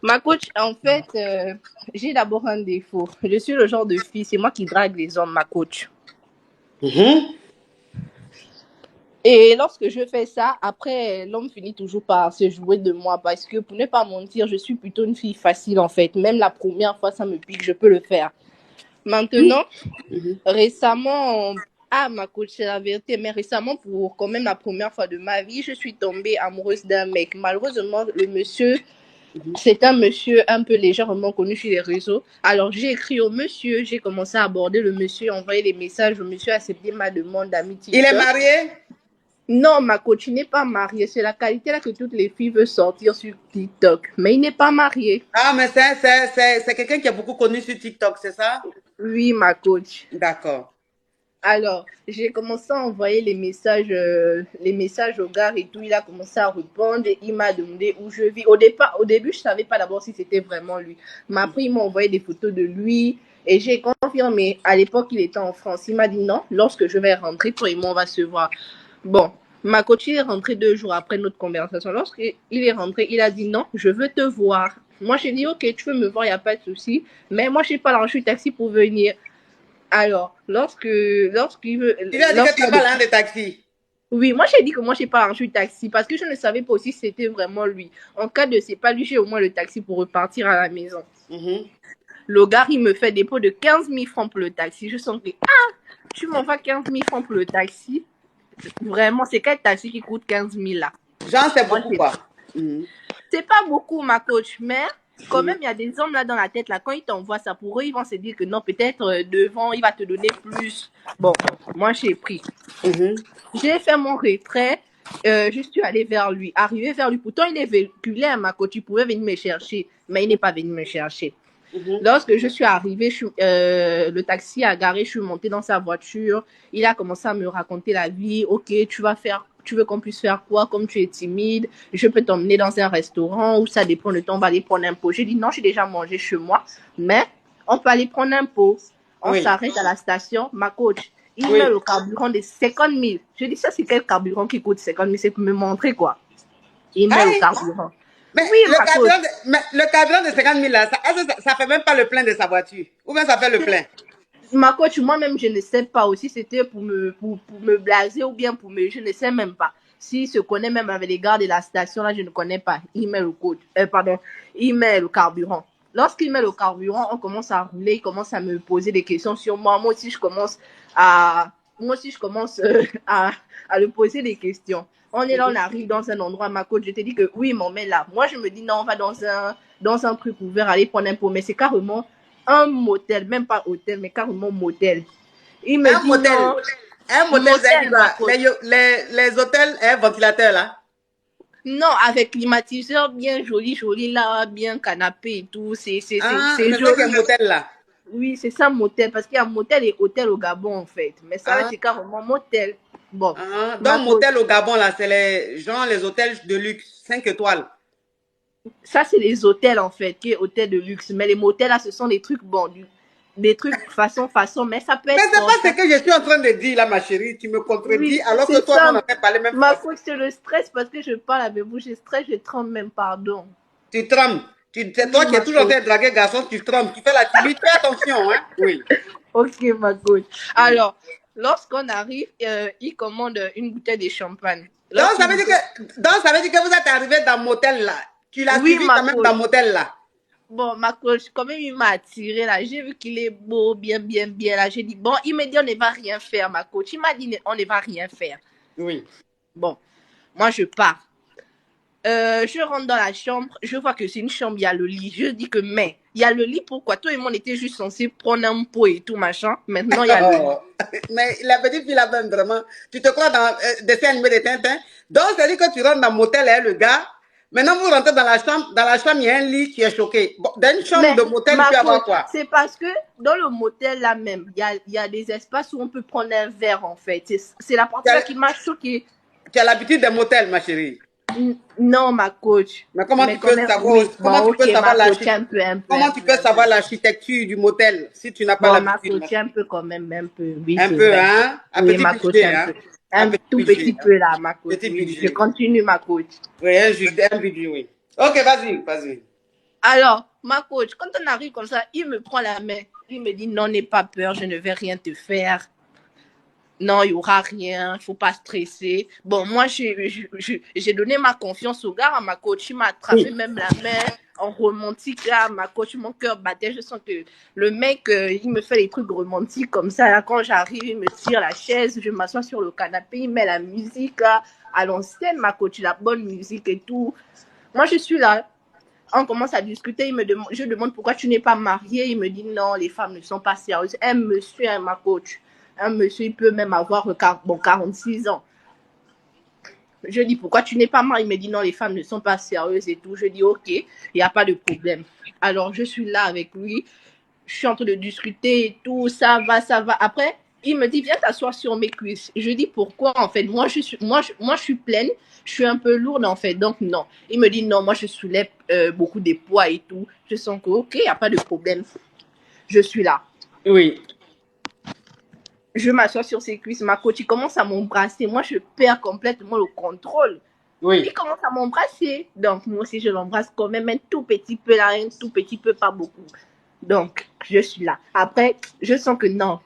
Ma coach, en fait, j'ai d'abord un défaut. Je suis le genre de fille, c'est moi qui drague les hommes, ma coach. Et lorsque je fais ça, après, l'homme finit toujours par se jouer de moi parce que, pour ne pas mentir, je suis plutôt une fille facile, en fait. Même la première fois, ça me pique, je peux le faire. Maintenant, récemment, ah, ma coach, c'est la vérité, mais récemment, pour quand même la première fois de ma vie, je suis tombée amoureuse d'un mec. Malheureusement, le monsieur, c'est un monsieur un peu légèrement connu sur les réseaux. Alors, j'ai écrit au monsieur, j'ai commencé à aborder le monsieur, envoyer des messages. Le monsieur a accepté ma demande d'amitié. Il est marié? Non, ma coach, il n'est pas marié. C'est la qualité là que toutes les filles veulent sortir sur TikTok. Mais il n'est pas marié. Ah, mais c'est quelqu'un qui est beaucoup connu sur TikTok, c'est ça? Oui, ma coach. D'accord. Alors, j'ai commencé à envoyer les messages au gars et tout. Il a commencé à répondre et il m'a demandé où je vis. Au début, je savais pas d'abord si c'était vraiment lui. Mais après, il m'a envoyé des photos de lui et j'ai confirmé. À l'époque, il était en France. Il m'a dit non, lorsque je vais rentrer, toi et moi, on va se voir. Bon, ma coach est rentrée 2 jours après notre conversation. Lorsqu'il est rentré, il a dit non, je veux te voir. Moi, j'ai dit ok, tu veux me voir, il n'y a pas de souci. Mais moi, je n'ai pas l'argent du taxi pour venir. Alors, lorsqu'il veut. Il a dit que tu n'as pas l'un de taxi. Oui, moi j'ai dit que moi j'ai pas arrangé le taxi parce que je ne savais pas aussi si c'était vraiment lui. En cas de c'est pas lui, j'ai au moins le taxi pour repartir à la maison. Le gars, il me fait dépôt de 15 000 francs pour le taxi. Je sens que, tu m'envoies 15 000 francs pour le taxi. Vraiment, c'est quel taxi qui coûte 15 000 là? Genre, c'est beaucoup quoi. C'est pas beaucoup, ma coach, mais quand même, il y a des hommes là dans la tête, là, quand ils t'envoient ça, pour eux, ils vont se dire que non, peut-être devant, il va te donner plus. Bon, moi, j'ai pris. J'ai fait mon retrait, je suis allée vers lui, arrivé vers lui. Pourtant, il est véhiculé à ma coach, il pouvait venir me chercher, mais il n'est pas venu me chercher. Lorsque je suis arrivée, le taxi a garé, je suis montée dans sa voiture. Il a commencé à me raconter la vie. Ok, tu veux qu'on puisse faire quoi? Comme tu es timide, je peux t'emmener dans un restaurant où ça dépend de temps, on va aller prendre un pot. J'ai dit non, j'ai déjà mangé chez moi, mais on peut aller prendre un pot. On s'arrête à la station, ma coach. Il met le carburant de 50 000. Je dis ça, c'est quel carburant qui coûte 50 000? C'est pour me montrer quoi. Il met le carburant. Mais, oui, le carburant de 50 000 là, ça fait même pas le plein de sa voiture. Ou bien ça fait le plein. Ma coach, moi-même, je ne sais pas aussi c'était pour me blaser ou bien je ne sais même pas. S'il se connaît même avec les gars de la station, là, je ne connais pas. Il met le code, il met le carburant. Lorsqu'il met le carburant, on commence à rouler, il commence à me poser des questions sur moi. Moi aussi, je commence à lui poser des questions. On est là, on arrive dans un endroit, ma coach, je te dis que oui, mon mais là. Moi, je me dis non, on va dans un truc ouvert, aller prendre un pot. Mais c'est carrément un motel, même pas hôtel, mais carrément motel. Il me dit motel. non. Un motel, les hôtels, un ventilateur là. Non, avec climatiseur bien joli là, bien canapé et tout. C'est joli. C'est motel là. Oui, c'est ça motel, parce qu'il y a motel et hôtel au Gabon en fait. Mais ça, c'est carrément motel. Bon. Donc, motel au Gabon là, c'est les hôtels de luxe, 5 étoiles. Ça, c'est les hôtels en fait, qui est hôtel de luxe. Mais les motels là, ce sont des trucs bons, des trucs façon, mais ça peut être. Mais c'est pas ce que je suis en train de dire là, ma chérie. Tu me contredis alors que toi, on a fait parler même ma faute, c'est le stress parce que je parle avec vous. Je stresse, je tremble même, pardon. Tu trembles. C'est toi qui es toujours en train de draguer garçon, tu trembles. Tu fais la timide. Fais attention, hein. Oui. Ok, ma coach. Alors, lorsqu'on arrive, il commande une bouteille de champagne. Donc, ça veut dire que vous êtes arrivé dans le motel là. Tu l'as suivi quand même dans le motel là. Bon, ma coach, quand même, il m'a attiré là. J'ai vu qu'il est beau, bien là. J'ai dit, bon, il m'a dit, on ne va rien faire, ma coach. Il m'a dit, on ne va rien faire. Oui. Bon, moi, je pars. Je rentre dans la chambre. Je vois que c'est une chambre, il y a le lit. Je dis que, mais, il y a le lit, pourquoi? Toi et moi, on était juste censés prendre un pot et tout, machin. Maintenant, il y a le lit. Mais la petite fille là-bas, vraiment, tu te crois dans dessin animé de Tintin. Donc, c'est-à-dire que tu rentres dans le motel, hein, le gars. Maintenant, vous rentrez dans la chambre, il y a un lit, tu es choqué. Bon, dans une chambre de motel, tu peux avoir quoi? C'est parce que dans le motel là même, il y a des espaces où on peut prendre un verre en fait. C'est la partie là qui m'a choqué. Tu as l'habitude des motels, ma chérie? Non, ma coach. Mais comment tu peux savoir l'architecture du motel si tu n'as pas l'habitude? Ma coach, un peu quand même, un peu. Oui, un peu, hein? Un petit budget, hein? Un tout petit peu là, ma coach. Je continue, ma coach. Oui, un budget, oui. Ok, vas-y. Alors, ma coach, quand on arrive comme ça, il me prend la main. Il me dit, non, n'aie pas peur, je ne vais rien te faire. Non, il n'y aura rien, il ne faut pas stresser. Bon, moi, j'ai donné ma confiance au gars, à ma coach. Il m'a attrapé même la main en romantique. Là, ma coach, mon cœur battait. Je sens que le mec, il me fait des trucs romantiques comme ça. Là, quand j'arrive, il me tire la chaise, je m'assois sur le canapé, il met la musique là, à l'ancienne, ma coach, la bonne musique et tout. Moi, je suis là. On commence à discuter, je demande pourquoi tu n'es pas mariée. Il me dit non, les femmes ne sont pas sérieuses. Un monsieur, ma coach, un monsieur, il peut même avoir 46 ans. Je dis pourquoi tu n'es pas mariée. Il me dit non, les femmes ne sont pas sérieuses et tout. Je dis ok, il n'y a pas de problème. Alors je suis là avec lui, je suis en train de discuter et tout, ça va, ça va. Après, il me dit viens t'asseoir sur mes cuisses. Je dis pourquoi en fait, moi je suis pleine, je suis un peu lourde en fait, donc non. Il me dit non, moi je soulève beaucoup de poids et tout. Je sens que ok, il n'y a pas de problème. Je suis là. Oui. Je m'assois sur ses cuisses, ma coach, il commence à m'embrasser. Moi, je perds complètement le contrôle. Oui. Il commence à m'embrasser. Donc, moi aussi, je l'embrasse quand même un tout petit peu là, un tout petit peu, pas beaucoup. Donc, je suis là. Après, je sens que non.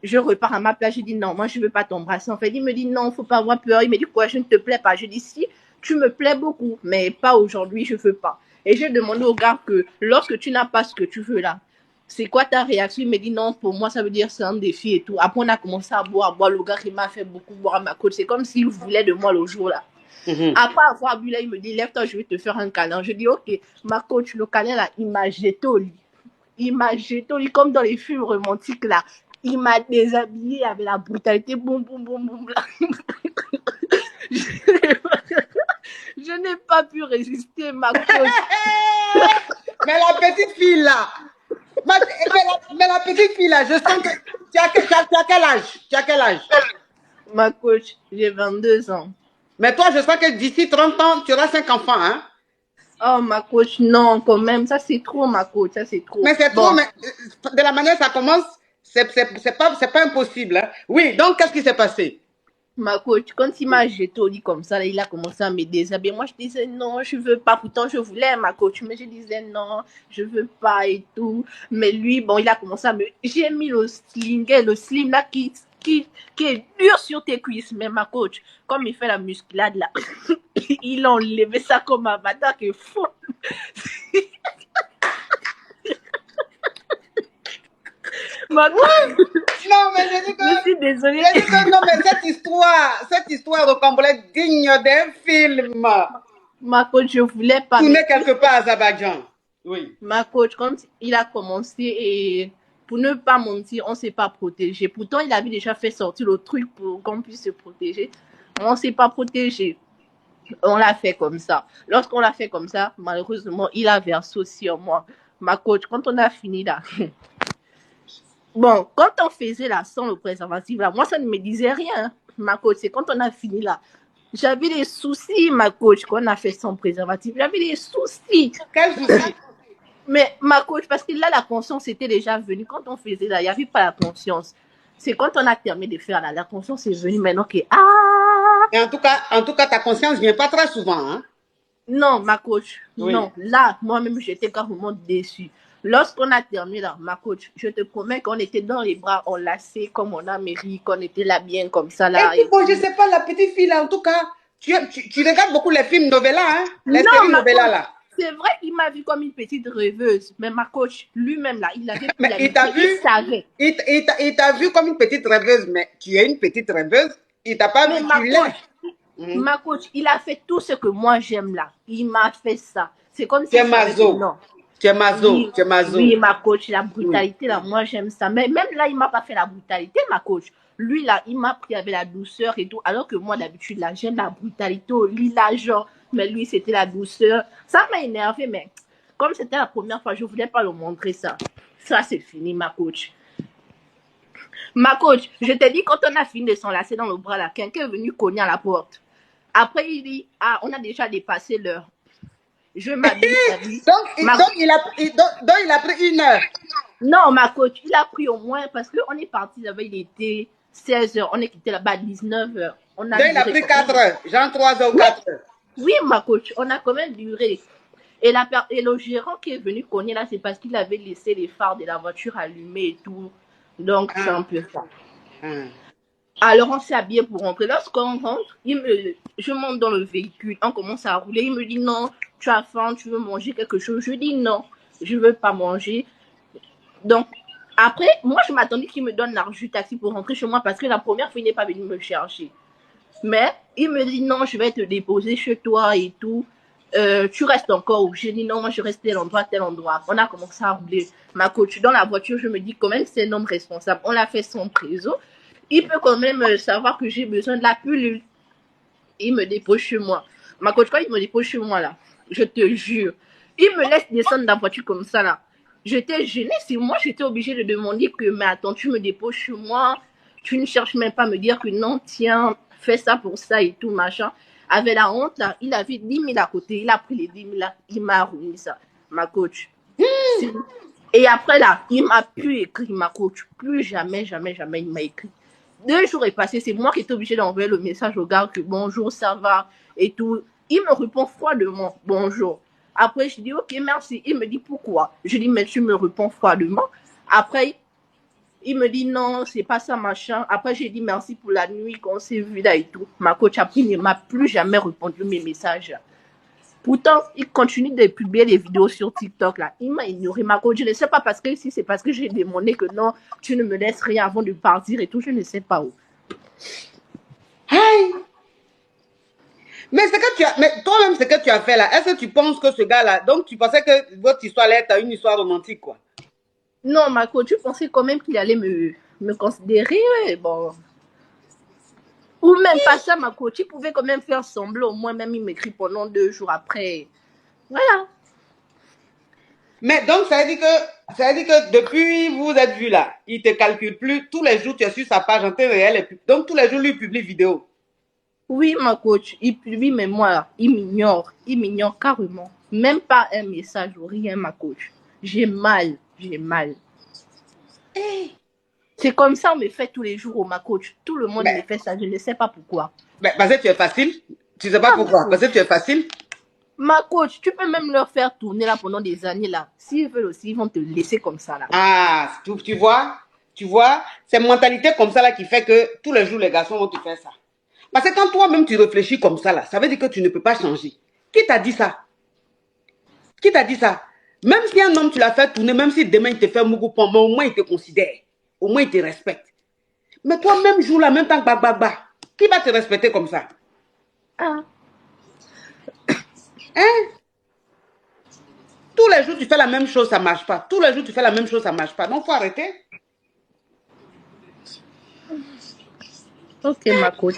Je repars à ma place, je dis non, moi, je ne veux pas t'embrasser. En fait, il me dit non, il ne faut pas avoir peur. Il me dit quoi, je ne te plais pas. Je dis si, tu me plais beaucoup, mais pas aujourd'hui, je ne veux pas. Et je demande au gars que lorsque tu n'as pas ce que tu veux là, c'est quoi ta réaction? Il me dit non, pour moi, ça veut dire c'est un défi et tout. Après, on a commencé à boire. Le gars, il m'a fait beaucoup boire à ma côte. C'est comme s'il voulait de moi le jour là. Après avoir bu là, il me dit lève-toi, je vais te faire un câlin. Je dis ok, ma coach, le câlin là, il m'a jeté au lit. Il m'a jeté au lit comme dans les films romantiques là. Il m'a déshabillé avec la brutalité. Boum, boum, boum, boum. Je n'ai pas pu résister, ma coach. Mais la petite fille là, mais la petite fille là, je sens que tu as quel âge? Tu as quel âge? Ma coach, j'ai 22 ans. Mais toi, je sens que d'ici 30 ans, tu auras 5 enfants, hein? Oh, ma coach, non, quand même. Ça, c'est trop, ma coach. Ça, c'est trop. Mais c'est trop, mais de la manière ça commence, c'est pas impossible. Hein? Oui, donc qu'est-ce qui s'est passé? Ma coach, quand il m'a jeté au lit comme ça, là, il a commencé à me déshabiller. Moi, je disais non, je veux pas. Pourtant, je voulais, ma coach, mais je disais non, je veux pas et tout. Mais lui, bon, il a commencé à me. J'ai mis le sling là qui est dur sur tes cuisses. Mais ma coach, comme il fait la musculade là, il a enlevé ça comme un bâtard qui est fou. Ma coach. Non, mais je dis que. Je suis désolée. Je dis que non, mais cette histoire de Camboulé est digne d'un film. Ma coach, je voulais pas. Tourner quelque part à Azerbaïdjan. Oui. Ma coach, quand il a commencé et pour ne pas mentir, on ne s'est pas protégé. Pourtant, il avait déjà fait sortir le truc pour qu'on puisse se protéger. On ne s'est pas protégé. On l'a fait comme ça. Lorsqu'on l'a fait comme ça, malheureusement, il a versé sur moi. Ma coach, quand on a fini là, bon, quand on faisait là sans le préservatif là, moi ça ne me disait rien. Ma coach, c'est quand on a fini là. J'avais des soucis, ma coach, quand on a fait sans préservatif. J'avais des soucis. Quel souci? Mais ma coach, parce que là, la conscience était déjà venue. Quand on faisait là, il n'y avait pas la conscience. C'est quand on a terminé de faire là, la conscience est venue maintenant que Et en tout cas, ta conscience ne vient pas très souvent, hein? Non, ma coach, oui. Non. Là, moi-même, j'étais carrément déçue. Lorsqu'on a terminé là, ma coach, je te promets qu'on était dans les bras enlacés comme on a mérité, qu'on était là bien comme ça là. Et bon, je sais pas, la petite fille là, en tout cas, tu regardes beaucoup les films novella, hein? Les séries novella là. C'est vrai, il m'a vu comme une petite rêveuse, mais ma coach, lui-même là, il avait mais il t'a vu, il savait. Il t'a vu comme une petite rêveuse, mais tu es une petite rêveuse, il t'a pas vu, tu l'es. Ma coach, il a fait tout ce que moi j'aime là. Il m'a fait ça. C'est comme si. Tu es mazo. Tu es mazo. Oui, tu es mazo. Oui, ma coach, la brutalité là, moi j'aime ça. Mais même là, il m'a pas fait la brutalité, ma coach. Lui là, il m'a pris avec la douceur et tout. Alors que moi d'habitude là, j'aime la brutalité au lit là, genre. Mais lui, c'était la douceur. Ça m'a énervé, mais comme c'était la première fois, je voulais pas le montrer ça. Ça, c'est fini, ma coach. Ma coach, je t'ai dit, quand on a fini de s'enlacer dans le bras là, quelqu'un est venu cogner à la porte. Après, il dit, ah, on a déjà dépassé l'heure. Je m'habille. donc, il a pris 1 heure. Non, ma coach, il a pris au moins, parce qu'on est parti là-bas, il était 16 heures. On est quitté là-bas à 19 heures. Donc, il a pris 4 heures. Genre 3 heures ou 4 heures. Oui, ma coach, on a quand même duré. Et le gérant qui est venu cogner là, c'est parce qu'il avait laissé les phares de la voiture allumés et tout. Donc, c'est un peu ça. Alors, on s'est habillé pour rentrer. Lorsqu'on rentre, je monte dans le véhicule. On commence à rouler. Il me dit non, tu as faim, tu veux manger quelque chose. Je dis non, je ne veux pas manger. Donc, après, moi, je m'attendais qu'il me donne l'argent du taxi pour rentrer chez moi parce que la première fois, il n'est pas venu me chercher. Mais il me dit non, je vais te déposer chez toi et tout. Tu restes encore où? J'ai dit non, moi je reste tel endroit. On a commencé à rouler. Ma coach dans la voiture, je me dis quand même c'est un homme responsable. On l'a fait sans trésor. Il peut quand même savoir que j'ai besoin de la pilule. Il me dépose chez moi. Ma coach, quand il me dépose chez moi là, je te jure, il me laisse descendre de la voiture comme ça là. J'étais gênée. Si moi j'étais obligée de demander que, mais attends, tu me déposes chez moi, tu ne cherches même pas à me dire que non, tiens, fais ça pour ça et tout, machin. Avec la honte, là, il avait 10 000 à côté. Il a pris les 10 000 là, il m'a remis ça, ma coach. Et après là, il m'a plus écrit, ma coach. Plus jamais, jamais, jamais, il m'a écrit. 2 jours est passé, c'est moi qui étais obligée d'envoyer le message au gars que bonjour, ça va et tout. Il me répond froidement, bonjour. Après, je dis ok, merci. Il me dit pourquoi? Je dis mais tu me réponds froidement. Après, il me dit non, c'est pas ça, machin. Après, j'ai dit merci pour la nuit qu'on s'est vu là et tout. Ma coach après ne m'a plus jamais répondu mes messages. Pourtant, il continue de publier des vidéos sur TikTok là. Il m'a ignoré, ma coach. Je ne sais pas parce que si c'est parce que j'ai demandé que non, tu ne me laisses rien avant de partir et tout, je ne sais pas où. Hey. Mais toi-même, ce que tu as fait là, est-ce que tu penses que ce gars-là, donc tu pensais que votre histoire allait être une histoire romantique, quoi? Non, ma coach, tu pensais quand même qu'il allait me considérer, bon. Ou même pas ça, ma coach, il pouvait quand même faire semblant. Au moins, même il m'écrit pendant 2 jours après. Voilà. Mais donc, ça veut dire que depuis vous êtes vus là, il ne te calcule plus. Tous les jours, tu es sur sa page en temps réel. Donc, tous les jours, lui publie vidéo. Oui, ma coach, il publie, mais moi, il m'ignore carrément. Même pas un message ou rien, ma coach. J'ai mal. Hey. C'est comme ça, on me fait tous les jours, ma coach. Tout le monde me fait ça, je ne sais pas pourquoi. Parce que tu es facile. Tu ne sais pas pourquoi. Parce que tu es facile. Ma coach, tu peux même leur faire tourner là pendant des années là. S'ils veulent aussi, ils vont te laisser comme ça là. Ah, tu vois, c'est une mentalité comme ça là qui fait que tous les jours, les garçons vont te faire ça. Parce que quand toi-même tu réfléchis comme ça là, ça veut dire que tu ne peux pas changer. Qui t'a dit ça? Qui t'a dit ça? Même si un homme, tu l'as fait tourner, même si demain il te fait mougou-pom, mais au moins il te considère. Au moins il te respecte. Mais toi-même, jour là, même temps que bah, qui va te respecter comme ça? Ah. Hein? Tous les jours, tu fais la même chose, ça ne marche pas. Tous les jours, tu fais la même chose, ça ne marche pas. Donc, il faut arrêter. Ok, ma coach.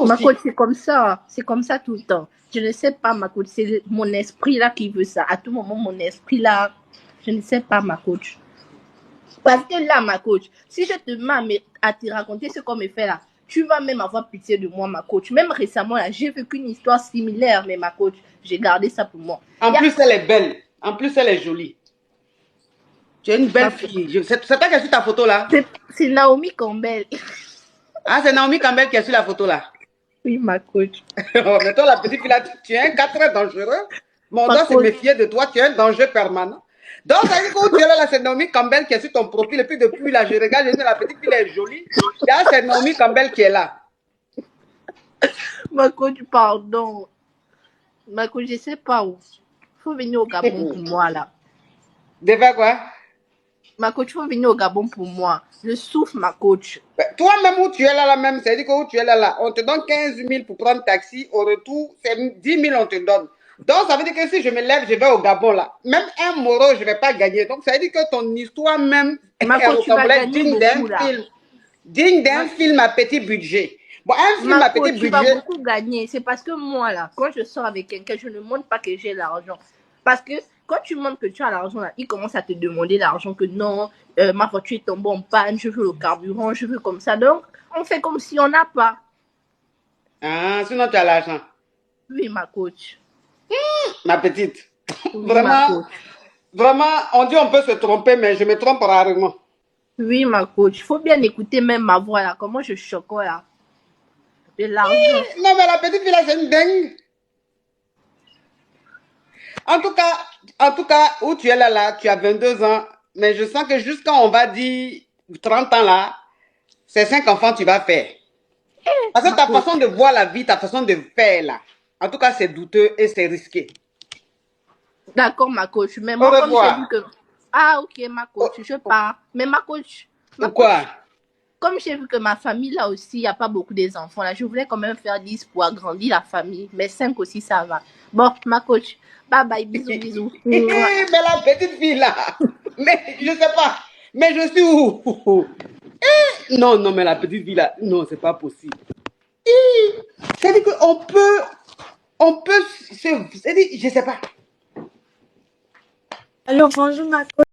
Ma coach, c'est comme ça. C'est comme ça tout le temps. Je ne sais pas, ma coach. C'est mon esprit là qui veut ça. À tout moment, mon esprit là, je ne sais pas, ma coach. Parce que là, ma coach, si je te mets à te raconter ce qu'on me fait là, tu vas même avoir pitié de moi, ma coach. Même récemment, là, j'ai vécu une histoire similaire, mais ma coach, j'ai gardé ça pour moi. En plus, elle est belle. En plus, elle est jolie. Tu es une belle fille. C'est toi qui as sur ta photo là? C'est Naomi Campbell. Ah, c'est Naomi Campbell qui est sur la photo là? Oui, ma coach. Mais toi, la petite fille là, tu es un cas très dangereux. On doit se méfier de toi, tu es un danger permanent. Donc, ça veut dire que tu es là, c'est Naomi Campbell qui est sur ton profil. Et puis depuis là, je regarde, je dis, la petite fille est jolie. Là, c'est Naomi Campbell qui est là. Ma coach, pardon. Ma coach, je ne sais pas où. Il faut venir au Gabon pour moi là. De faire quoi? Ma coach, il faut venir au Gabon pour moi. Je souffre, ma coach. Toi-même où tu es là, même, c'est-à-dire que où tu es là, on te donne 15 000 pour prendre taxi. Au retour, c'est 10 000 on te donne. Donc, ça veut dire que si je me lève, je vais au Gabon là. Même un moro, je ne vais pas gagner. Donc, ça veut dire que ton histoire même est digne d'un film. Digne d'un film à petit budget. Bon, un film à petit budget. Tu vas beaucoup gagner. C'est parce que moi, là, quand je sors avec quelqu'un, je ne montre pas que j'ai l'argent. Parce que quand tu montres que tu as l'argent, là, il commence à te demander l'argent, que non, ma voiture est tombée en panne, je veux le carburant, je veux comme ça. Donc, on fait comme si on n'a pas. Ah, sinon tu as l'argent. Oui, ma coach. Ma petite. Oui, vraiment, vraiment, on dit on peut se tromper, mais je me trompe rarement. Oui, ma coach. Il faut bien écouter même ma voix, là. Comment je choque, là. De l'argent. Non, mais la petite fille, là, c'est une dingue. En tout cas, où tu es là, tu as 22 ans, mais je sens que jusqu'à, on va dire, 30 ans là, c'est 5 enfants tu vas faire. Parce que ta façon de voir la vie, ta façon de faire là, en tout cas, c'est douteux et c'est risqué. D'accord, ma coach. Mais moi, comme j'ai vu que... Ah, ok, ma coach, je pars. Mais ma coach... Quoi? Comme j'ai vu que ma famille, là aussi, il n'y a pas beaucoup des enfants, là, je voulais quand même faire 10 pour agrandir la famille. Mais 5 aussi, ça va. Bon, ma coach, bye bye, bisous, bisous. Mais la petite fille, là, mais je sais pas. Mais je suis où? Non, non, mais la petite fille, là, non, c'est pas possible. C'est-à-dire on peut, c'est-à-dire, je sais pas. Alors, bonjour, ma coach.